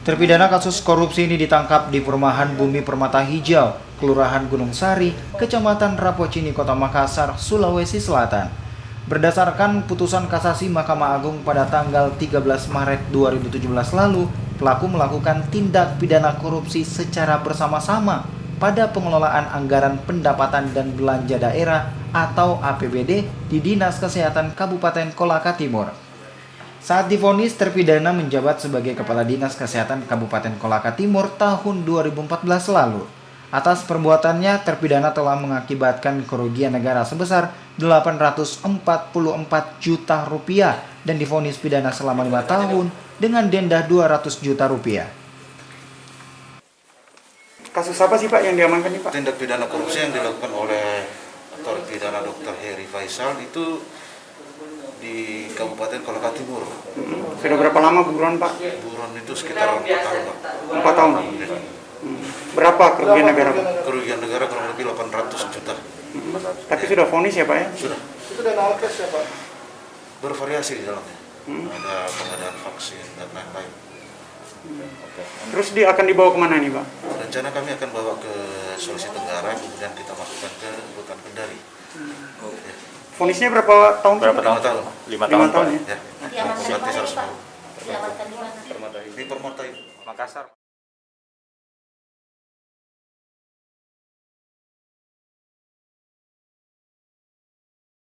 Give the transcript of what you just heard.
Terpidana kasus korupsi ini ditangkap di Perumahan Bumi Permata Hijau, Kelurahan Gunung Sari, Kecamatan Rapocini, Kota Makassar, Sulawesi Selatan. Berdasarkan putusan kasasi Mahkamah Agung pada tanggal 13 Maret 2017 lalu, pelaku melakukan tindak pidana korupsi secara bersama-sama pada pengelolaan anggaran pendapatan dan belanja daerah atau APBD di Dinas Kesehatan Kabupaten Kolaka Timur. Saat divonis, terpidana menjabat sebagai Kepala Dinas Kesehatan Kabupaten Kolaka Timur tahun 2014 lalu. Atas perbuatannya, terpidana telah mengakibatkan kerugian negara sebesar 844 juta rupiah dan divonis pidana selama 5 tahun dengan denda 200 juta rupiah. Kasus apa sih Pak yang diamankan nih Pak? Tindak pidana korupsi yang dilakukan oleh terpidana Dr. Heri Faisal itu di Kabupaten Kolaka Timur. Sudah berapa lama buron Pak? Buron itu sekitar 4 tahun Pak. 4 tahun? Berapa kerugian negara Pak? Kerugian negara kurang lebih 800 juta. Tapi sudah vonis ya Pak ya? Sudah. Itu dana alkes ya Pak? Bervariasi di dalamnya. Ada pengadaan vaksin dan lain-lain. Terus dia akan dibawa kemana nih Pak? Rencana kami akan bawa ke Sulawesi Tenggara, kemudian kita masukkan ke Rutan Kendari. Vonisnya berapa tahun? Berapa tahun? 5 tahun. 5 tahun ya? Ya. Diamankan Berarti di mana 150. Pak? Diamankan di mana? Di Permata ini. Makassar.